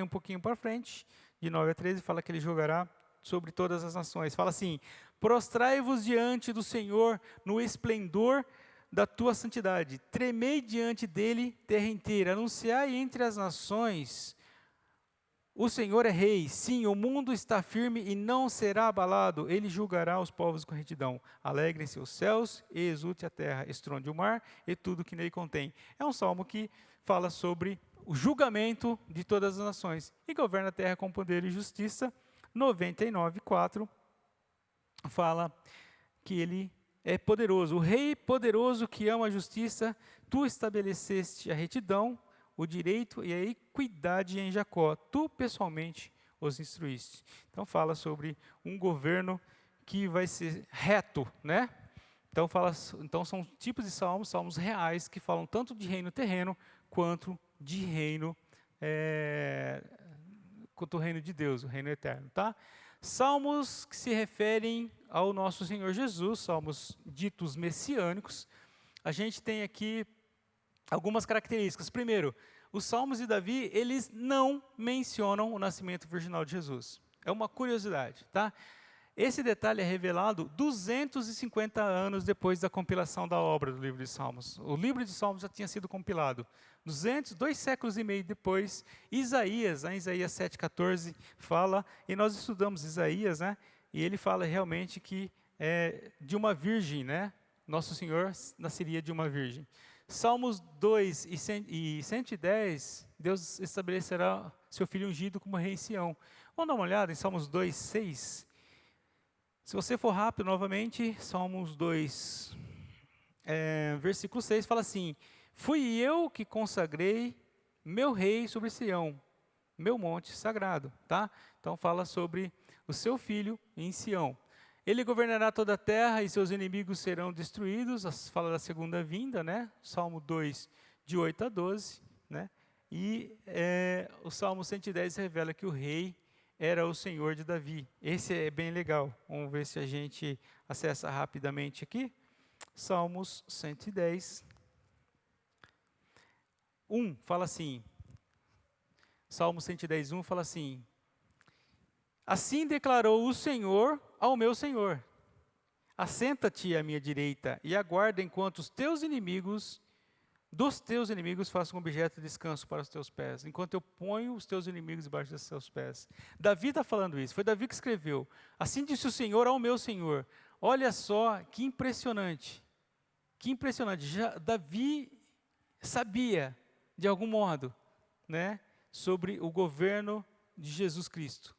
Um pouquinho para frente, de 9 a 13, fala que ele julgará sobre todas as nações. Fala assim: prostrai-vos diante do Senhor no esplendor da tua santidade, tremei diante dele, terra inteira, anunciai entre as nações, o Senhor é rei, sim, o mundo está firme e não será abalado, ele julgará os povos com retidão, alegrem-se os céus e exulte a terra, estronde o mar e tudo que nele contém. É um salmo que fala sobre o julgamento de todas as nações, e governa a terra com poder e justiça. 99, 4 fala que ele é poderoso, o rei poderoso que ama a justiça, tu estabeleceste a retidão, o direito e a equidade em Jacó, tu pessoalmente os instruíste. Então fala sobre um governo que vai ser reto, né? Então são tipos de salmos reais, que falam tanto de reino terreno, quanto de reino, quanto o reino de Deus, o reino eterno, tá? Salmos que se referem ao nosso Senhor Jesus, salmos ditos messiânicos. A gente tem aqui algumas características. Primeiro, os salmos de Davi, eles não mencionam o nascimento virginal de Jesus. É uma curiosidade, tá? Esse detalhe é revelado 250 anos depois da compilação da obra do livro de Salmos. O livro de Salmos já tinha sido compilado. 2 séculos e meio depois, Isaías, em Isaías 7,14, fala, e nós estudamos Isaías, né? E ele fala realmente que é de uma virgem, né? Nosso Senhor nasceria de uma virgem. Salmos 2 e 110, Deus estabelecerá seu filho ungido como rei em Sião. Vamos dar uma olhada em Salmos 2, 6. Se você for rápido, novamente, Salmos 2, versículo 6, fala assim: fui eu que consagrei meu rei sobre Sião, meu monte sagrado. Tá? Então fala sobre o seu filho em Sião. Ele governará toda a terra e seus inimigos serão destruídos. Fala da segunda vinda, né? Salmo 2, de 8 a 12. Né? E o Salmo 110 revela que o rei era o Senhor de Davi. Esse é bem legal. Vamos ver se a gente acessa rapidamente aqui. Salmos 110. 1 fala assim. Salmo 110, 1 fala assim: assim declarou o Senhor ao meu Senhor: assenta-te à minha direita e aguarda enquanto os teus inimigos dos teus inimigos faço um objeto de descanso para os teus pés, enquanto eu ponho os teus inimigos debaixo dos seus pés. Davi está falando isso, foi Davi que escreveu. Assim disse o Senhor ao meu Senhor. Olha só que impressionante. Que impressionante. Davi sabia, de algum modo, né, sobre o governo de Jesus Cristo.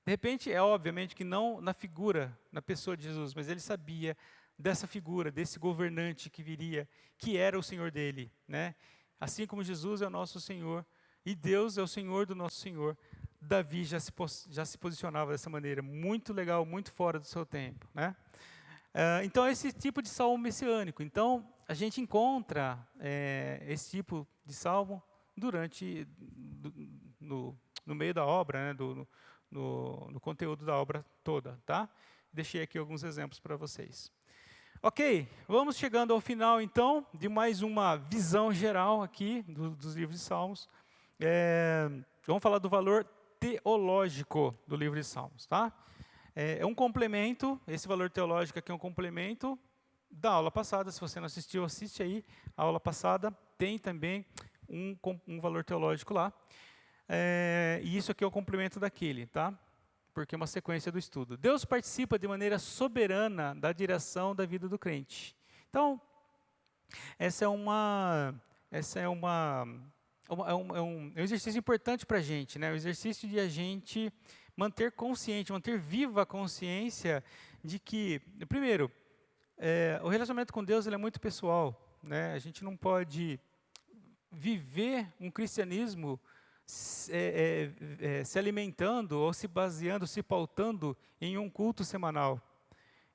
De repente, obviamente que não na figura, na pessoa de Jesus, mas ele sabia dessa figura, desse governante que viria, que era o Senhor dele, né? Assim como Jesus é o nosso Senhor e Deus é o Senhor do nosso Senhor, Davi já se posicionava dessa maneira, muito legal, muito fora do seu tempo, né? Então, esse tipo de salmo messiânico. Então, a gente encontra esse tipo de salmo no meio da obra, né? No conteúdo da obra toda, tá? Deixei aqui alguns exemplos para vocês. Ok, vamos chegando ao final, então, de mais uma visão geral aqui dos livros de Salmos. Vamos falar do valor teológico do livro de Salmos, tá? É um complemento, esse valor teológico aqui é um complemento da aula passada. Se você não assistiu, assiste aí. A aula passada tem também um valor teológico lá. E isso aqui é o complemento daquele, tá? Porque é uma sequência do estudo. Deus participa de maneira soberana da direção da vida do crente. Então, esse é um exercício importante para a gente, né? O exercício de a gente manter viva a consciência de que, primeiro, o relacionamento com Deus ele é muito pessoal, né? A gente não pode viver um cristianismo se alimentando ou se baseando, se pautando em um culto semanal.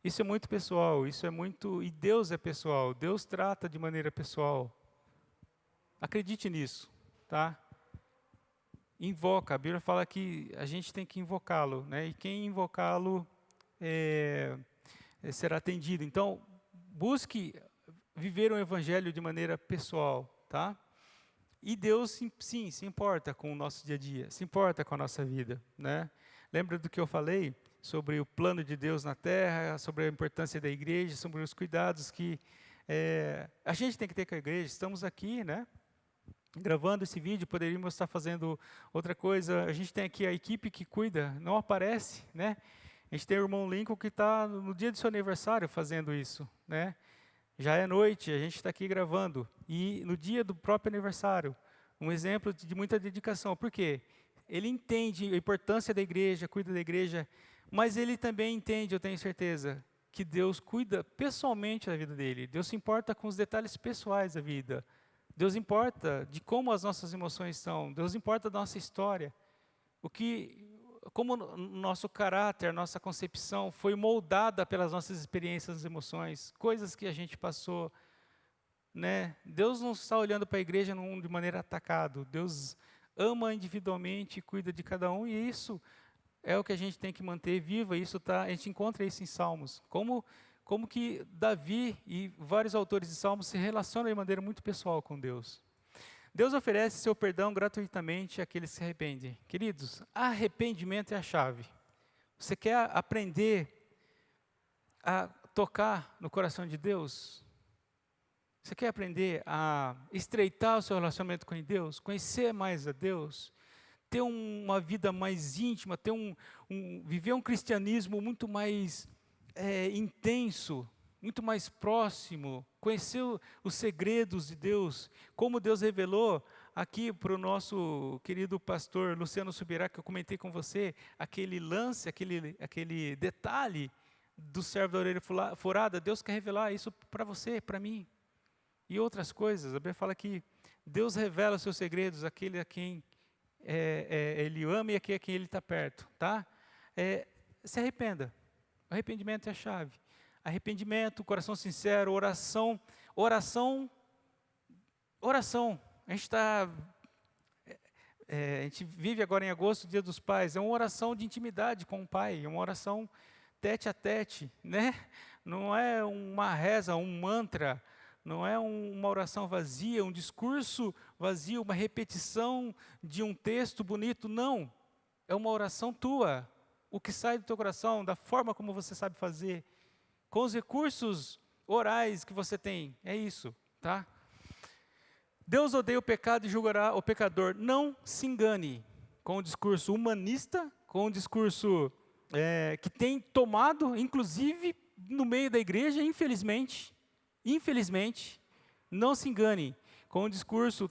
Isso é muito pessoal, e Deus é pessoal, Deus trata de maneira pessoal. Acredite nisso, tá? Invoca, a Bíblia fala que a gente tem que invocá-lo, né? E quem invocá-lo será atendido. Então, busque viver o evangelho de maneira pessoal, tá? E Deus, sim, se importa com o nosso dia a dia, se importa com a nossa vida, né? Lembra do que eu falei sobre o plano de Deus na terra, sobre a importância da igreja, sobre os cuidados que a gente tem que ter com a igreja. Estamos aqui, né? Gravando esse vídeo, poderíamos estar fazendo outra coisa. A gente tem aqui a equipe que cuida, não aparece, né? A gente tem o irmão Lincoln que está no dia do seu aniversário fazendo isso, né? Já é noite, a gente está aqui gravando. E no dia do próprio aniversário, um exemplo de muita dedicação. Por quê? Ele entende a importância da igreja, cuida da igreja, mas ele também entende, eu tenho certeza, que Deus cuida pessoalmente da vida dele. Deus se importa com os detalhes pessoais da vida. Deus importa de como as nossas emoções são. Deus importa da nossa história. Como o nosso caráter, a nossa concepção foi moldada pelas nossas experiências e emoções, coisas que a gente passou, né? Deus não está olhando para a igreja de maneira atacado. Deus ama individualmente, cuida de cada um, e isso é o que a gente tem que manter vivo. A gente encontra isso em Salmos. Como que Davi e vários autores de Salmos se relacionam de maneira muito pessoal com Deus. Deus oferece seu perdão gratuitamente àqueles que se arrependem. Queridos, arrependimento é a chave. Você quer aprender a tocar no coração de Deus? Você quer aprender a estreitar o seu relacionamento com Deus? Conhecer mais a Deus? Ter uma vida mais íntima? Viver um cristianismo muito mais intenso? Muito mais próximo, conhecer os segredos de Deus, como Deus revelou aqui para o nosso querido pastor Luciano Subirá, que eu comentei com você, aquele lance, aquele detalhe do servo da orelha furada. Deus quer revelar isso para você, para mim, e outras coisas. A Bíblia fala que Deus revela os seus segredos àquele a quem Ele ama e a quem Ele está perto, tá? Se arrependa, o arrependimento é a chave. Arrependimento, coração sincero, oração. A gente vive agora em agosto, Dia dos Pais. É uma oração de intimidade com o Pai, é uma oração tete a tete, né? Não é uma reza, um mantra, não é uma oração vazia, um discurso vazio, uma repetição de um texto bonito, não. É uma oração tua, o que sai do teu coração, da forma como você sabe fazer, com os recursos orais que você tem, é isso, tá? Deus odeia o pecado e julgará o pecador. Não se engane com o discurso humanista, com o discurso que tem tomado, inclusive no meio da igreja, infelizmente, não se engane com o discurso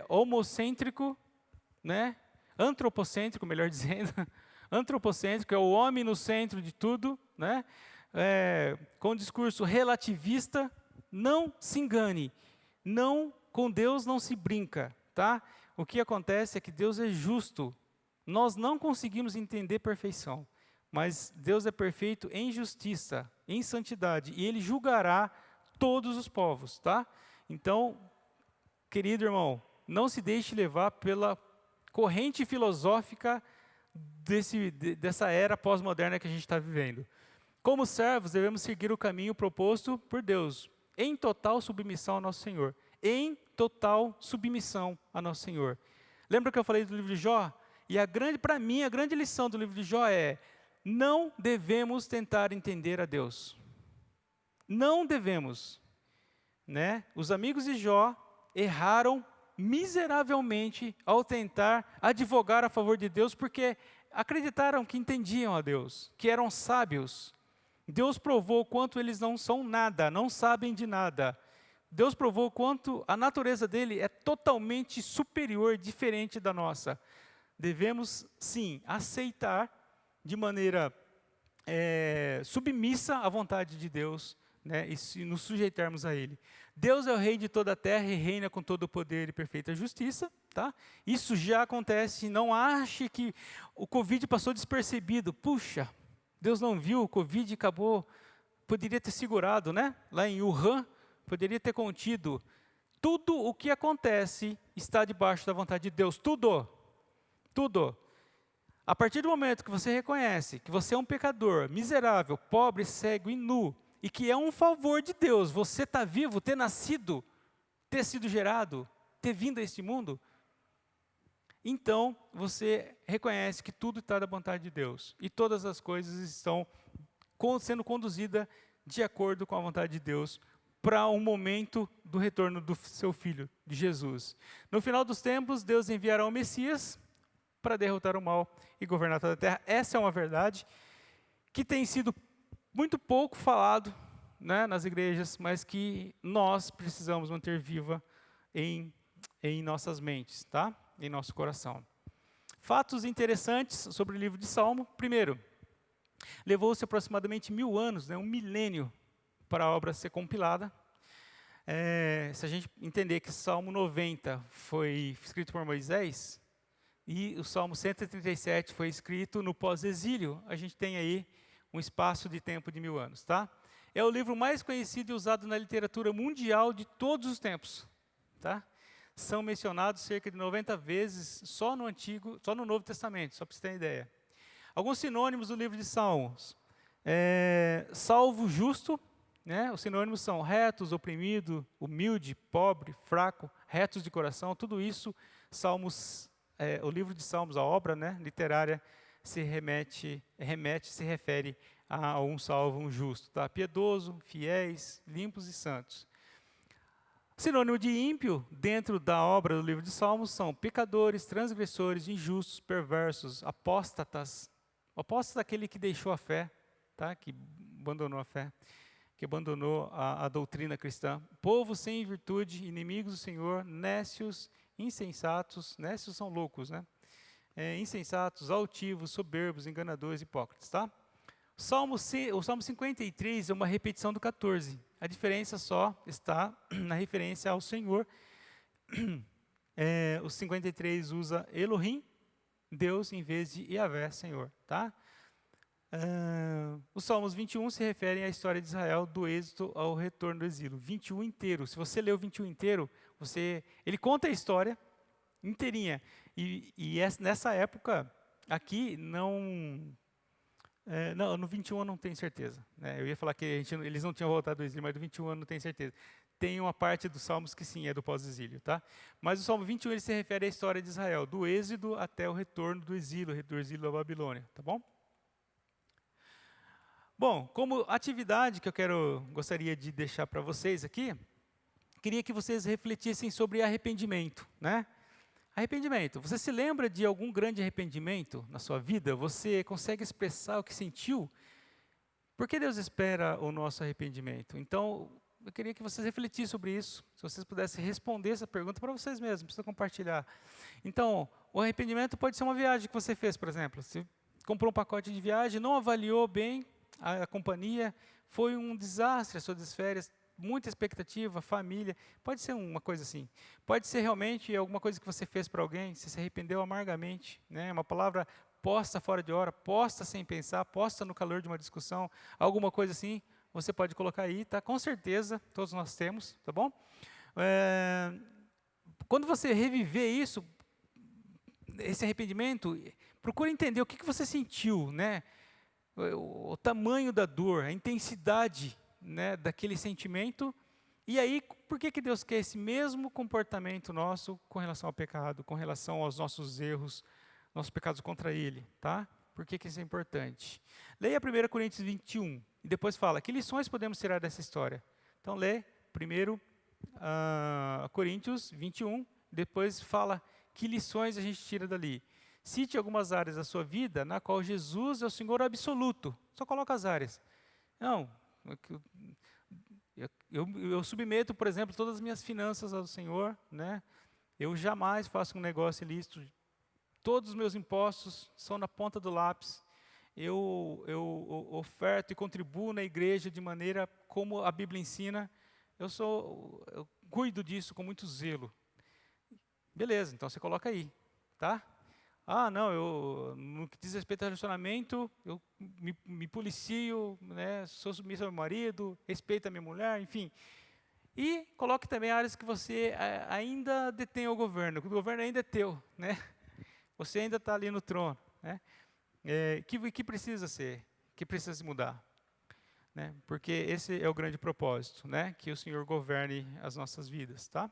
homocêntrico, né? Antropocêntrico, melhor dizendo, antropocêntrico, é o homem no centro de tudo, né? Com o discurso relativista. Não se engane, com Deus não se brinca, tá? O que acontece é que Deus é justo. Nós não conseguimos entender perfeição, mas Deus é perfeito em justiça, em santidade, e Ele julgará todos os povos, tá? Então, querido irmão, não se deixe levar pela corrente filosófica dessa era pós-moderna que a gente está vivendo. Como servos, devemos seguir o caminho proposto por Deus, em total submissão ao nosso Senhor. Em total submissão a nosso Senhor. Lembra que eu falei do livro de Jó? E para mim, a grande lição do livro de Jó é: não devemos tentar entender a Deus. Não devemos. Né? Os amigos de Jó erraram miseravelmente ao tentar advogar a favor de Deus, porque acreditaram que entendiam a Deus, que eram sábios. Deus provou quanto eles não são nada, não sabem de nada. Deus provou quanto a natureza dele é totalmente superior, diferente da nossa. Devemos, sim, aceitar de maneira submissa à vontade de Deus, né, e se nos sujeitarmos a Ele. Deus é o Rei de toda a terra e reina com todo o poder e perfeita justiça. Tá? Isso já acontece, não ache que o Covid passou despercebido. Puxa, Deus não viu, o Covid acabou, poderia ter segurado, né? Lá em Wuhan, poderia ter contido. Tudo o que acontece está debaixo da vontade de Deus, tudo. A partir do momento que você reconhece que você é um pecador, miserável, pobre, cego e nu, e que é um favor de Deus, você está vivo, ter nascido, ter sido gerado, ter vindo a este mundo, então você reconhece que tudo está da vontade de Deus, e todas as coisas estão sendo conduzidas de acordo com a vontade de Deus, para o momento do retorno do seu Filho, de Jesus. No final dos tempos, Deus enviará o Messias para derrotar o mal e governar toda a terra. Essa é uma verdade que tem sido muito pouco falado, né, nas igrejas, mas que nós precisamos manter viva em nossas mentes, tá? Em nosso coração. Fatos interessantes sobre o livro de Salmo. Primeiro, levou-se aproximadamente 1000 anos, né, um milênio, para a obra ser compilada. Se a gente entender que Salmo 90 foi escrito por Moisés, e o Salmo 137 foi escrito no pós-exílio, a gente tem aí um espaço de tempo de 1000 anos, tá? É o livro mais conhecido e usado na literatura mundial de todos os tempos, tá? São mencionados cerca de 90 vezes só no Novo Testamento, só para você ter ideia. Alguns sinônimos do livro de Salmos. Salvo, justo, né? Os sinônimos são retos, oprimido, humilde, pobre, fraco, retos de coração, tudo isso, Salmos, o livro de Salmos, a obra, né, literária, se refere a um salvo, um justo, tá? Piedoso, fiéis, limpos e santos. Sinônimo de ímpio, dentro da obra do livro de Salmos, são pecadores, transgressores, injustos, perversos, apóstatas. O apóstata é aquele que deixou a fé, tá? Que abandonou a fé, que abandonou a doutrina cristã. Povo sem virtude, inimigos do Senhor, nécios, insensatos, nécios são loucos, né? Insensatos, altivos, soberbos, enganadores, hipócritas, tá? O Salmo 53 é uma repetição do 14. A diferença só está na referência ao Senhor. O 53 usa Elohim, Deus, em vez de Yahvé, Senhor, tá? Os Salmos 21 se referem à história de Israel, do êxito ao retorno do exílio. 21 inteiro. Se você ler o 21 inteiro, ele conta a história inteirinha. Nessa época, aqui, no 21 eu não tenho certeza. Né? Eu ia falar que eles não tinham voltado do exílio, mas do 21 eu não tenho certeza. Tem uma parte dos Salmos que sim, é do pós-exílio. Tá? Mas o Salmo 21 ele se refere à história de Israel, do êxodo até o retorno do exílio da Babilônia. Tá bom? Bom, como atividade que eu gostaria de deixar para vocês aqui, queria que vocês refletissem sobre arrependimento, né? Arrependimento. Você se lembra de algum grande arrependimento na sua vida? Você consegue expressar o que sentiu? Por que Deus espera o nosso arrependimento? Então, eu queria que vocês refletissem sobre isso. Se vocês pudessem responder essa pergunta para vocês mesmos, precisa compartilhar. Então, o arrependimento pode ser uma viagem que você fez, por exemplo. Você comprou um pacote de viagem, não avaliou bem a companhia, foi um desastre as suas férias, muita expectativa, família. Pode ser uma coisa assim. Pode ser realmente alguma coisa que você fez para alguém, você se arrependeu amargamente, né? Uma palavra posta fora de hora, posta sem pensar, posta no calor de uma discussão, alguma coisa assim. Você pode colocar aí, tá? Com certeza, todos nós temos, tá bom? Quando você reviver isso, esse arrependimento, procure entender o que você sentiu, né? O tamanho da dor, a intensidade, né, daquele sentimento. E aí, por que Deus quer esse mesmo comportamento nosso com relação ao pecado, com relação aos nossos erros, nossos pecados contra Ele, tá? Por que isso é importante? Leia 1 Coríntios 21 e depois fala, que lições podemos tirar dessa história? Então, lê 1 Coríntios 21, depois fala que lições a gente tira dali. Cite algumas áreas da sua vida na qual Jesus é o Senhor absoluto. Só coloca as áreas. Não, eu submeto, por exemplo, todas as minhas finanças ao Senhor, né? Eu jamais faço um negócio ilícito. Todos os meus impostos são na ponta do lápis. Eu oferto e contribuo na igreja de maneira como a Bíblia ensina. Eu cuido disso com muito zelo. Beleza, então você coloca aí, tá? Ah, não, no que diz respeito ao relacionamento, eu me policio, né, sou submisso ao meu marido, respeito a minha mulher, enfim. E coloque também áreas que você ainda detém o governo ainda é teu, né? Você ainda está ali no trono, né? Que precisa ser, que precisa mudar, né? Porque esse é o grande propósito, né? Que o Senhor governe as nossas vidas, tá?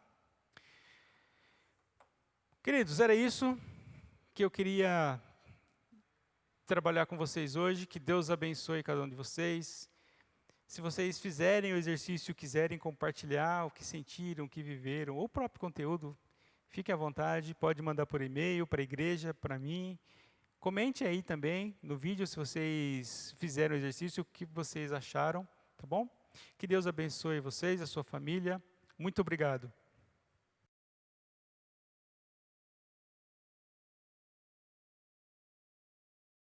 Queridos, era isso que eu queria trabalhar com vocês hoje. Que Deus abençoe cada um de vocês. Se vocês fizerem o exercício e quiserem compartilhar o que sentiram, o que viveram, ou o próprio conteúdo, fiquem à vontade, pode mandar por e-mail, para a igreja, para mim. Comente aí também no vídeo se vocês fizeram o exercício, o que vocês acharam, tá bom? Que Deus abençoe vocês, a sua família. Muito obrigado.